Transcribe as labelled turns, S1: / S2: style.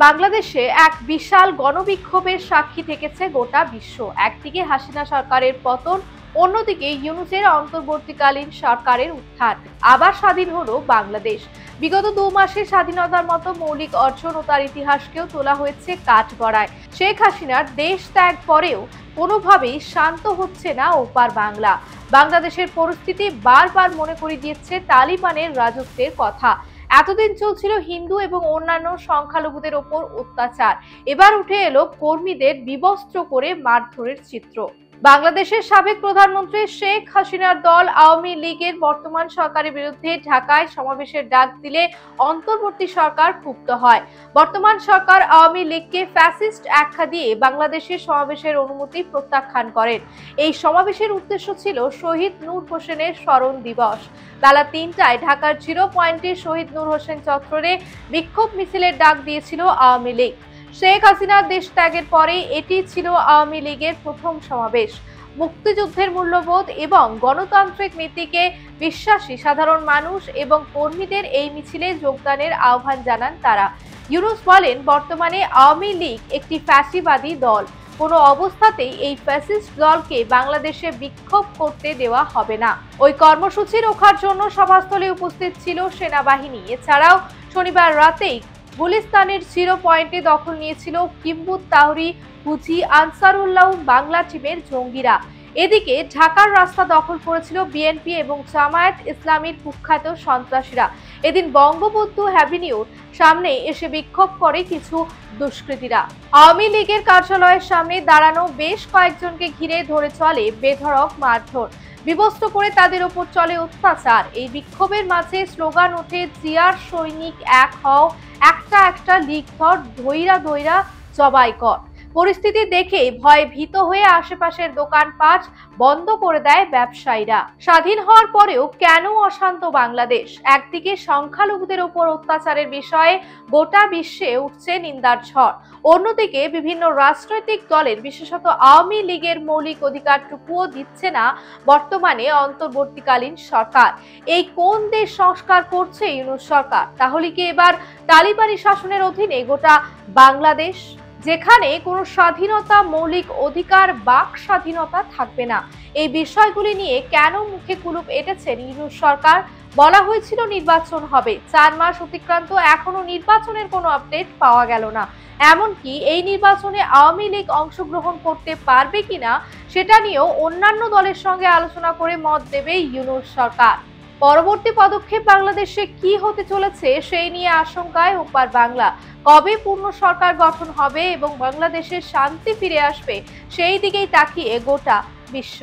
S1: বাংলাদেশে এক বিশাল গণবিক্ষোভের সাক্ষী থেকেছে গোটা বিশ্ব। একদিকে হাসিনা সরকারের পতন, অন্যদিকে ইউনূসের অন্তর্বর্তীকালীন সরকারের উত্থান। আবার স্বাধীন হলো বাংলাদেশ। বিগত 2 মাসে স্বাধীনতার মতো মৌলিক অর্জন ও তার ইতিহাসকেও তোলা হয়েছে কাঠগড়ায়। শেখ হাসিনার দেশ ত্যাগ পরেও কোনোভাবেই শান্ত হচ্ছে না ওপার বাংলা। বাংলাদেশের পরিস্থিতি বারবার মনে করিয়ে দিচ্ছে তালিবানের রাজত্বের কথা। এতদিন চলছিল হিন্দু এবং অন্যান্য সংখ্যালঘুদের ওপর অত্যাচার, এবার উঠে এলো কর্মীদের বিবস্ত্র করে মারধরের চিত্র। বাংলাদেশের সাবেক প্রধানমন্ত্রী শেখ হাসিনার দল আওয়ামী লীগের বর্তমান সরকারের বিরুদ্ধে ঢাকায় সমাবেশের ডাক দিলে অন্তর্বর্তী সরকার ক্ষুব্ধ হয়। বর্তমান সরকার আওয়ামী লীগকে ফ্যাসিস্ট আখ্যা দিয়ে বাংলাদেশের সমাবেশের অনুমতি প্রত্যাখ্যান করেন। এই সমাবেশের উদ্দেশ্য ছিল শহীদ নূর হোসেনের স্মরণ দিবস। বেলা 3টায় ঢাকার 0 পয়েন্টে শহীদ নূর হোসেন চত্বরে বিক্ষোভ মিছিলের ডাক দিয়েছিল আওয়ামী লীগ। শেখ হাসিনার দেশ ত্যাগের পরে এটি ছিল আওয়ামী লীগের প্রথম সমাবেশ। মুক্তিযুদ্ধের মূল্যবোধ এবং গণতান্ত্রিক নীতিকে বিশ্বাসী সাধারণ মানুষ এবং কর্মীদের এই মিছিলে যোগদানের আহ্বান জানান তারা। ইউনূস বলেন, বর্তমানে আওয়ামী লীগ একটি ফ্যাসিবাদী দল। কোনো অবস্থাতেই এই ফ্যাসিস্ট দলকে বাংলাদেশে বিক্ষোভ করতে দেওয়া হবে না। ওই কর্মসূচি রোখার জন্য সভাস্থলে উপস্থিত ছিল সেনাবাহিনী। এছাড়াও শনিবার রাতেই গুলিস্তানের 0 পয়েন্টে দখল নিয়েছিল কিম্বুত তাহরি হুজি আনসারুল্লাহ বাংলা টিমের জঙ্গিরা। এদিকে ঢাকার রাস্তা দখল করেছিল বিএনপি এবং জামায়াত ইসলামীর কুখ্যাত সন্ত্রাসীরা। এদিন বঙ্গবন্ধু অ্যাভিনিউর সামনে এসে বিক্ষোভ করে কিছু দুষ্কৃতীরা। আওয়ামী লীগের কার্যালয়ের সামনে দাঁড়ানো বেশ কয়েকজনকে ঘিরে ধরে চলে বেধড়ক মারধর, বিবস্ত্র করে তাদের ওপর চলে অত্যাচার। এই বিক্ষোভের মাঝে স্লোগান ওঠে, জিয়ার সৈনিক এক হও, একটা একটা লীগ ধর, ধৈরা ধৈরা জবাই কর। পরিস্থিতি দেখে ভয়ে ভীত হয়ে আশেপাশের দোকানপাট বন্ধ করে দেয় ব্যবসায়ীরা। স্বাধীন হওয়ার পরেও কেন অশান্ত বাংলাদেশ? একদিকে সংখ্যালঘুদের উপর অত্যাচারের বিষয়ে গোটা বিশ্বে উঠছে নিন্দার ঝড়, অন্যদিকে বিভিন্ন রাজনৈতিক দলের বিশেষত আওয়ামী লীগের মৌলিক অধিকারটুকুও দিচ্ছে না বর্তমানে অন্তর্বর্তীকালীন সরকার। এই কোন দেশ সংস্কার করছে ইউনূস সরকার? তাহলে কি এবার তালিবানি শাসনের অধীনে গোটা বাংলাদেশ, যেখানে কোনো স্বাধীনতা, মৌলিক অধিকার, বাক স্বাধীনতা থাকবে না? এই বিষয়গুলি নিয়ে কেন মুখে কুলুপ এঁটেছেন ইউনূস সরকার? বলা হয়েছিল নির্বাচন হবে, 4 মাস অতিক্রান্ত, এখনো নির্বাচনের কোনো আপডেট পাওয়া গেল না। এমনকি এই নির্বাচনে আওয়ামী লীগ অংশগ্রহণ করতে পারবে কিনা সেটা নিয়েও অন্যান্য দলের সঙ্গে আলোচনা করে মত দেবে ইউনূস সরকার। পরবর্তী পদক্ষেপ বাংলাদেশে কি হতে চলেছে সেই নিয়ে আশঙ্কায় ওপার বাংলা। কবে পূর্ণ সরকার গঠন হবে এবং বাংলাদেশের শান্তি ফিরে আসবে সেই দিকেই তাকিয়ে গোটা বিশ্ব।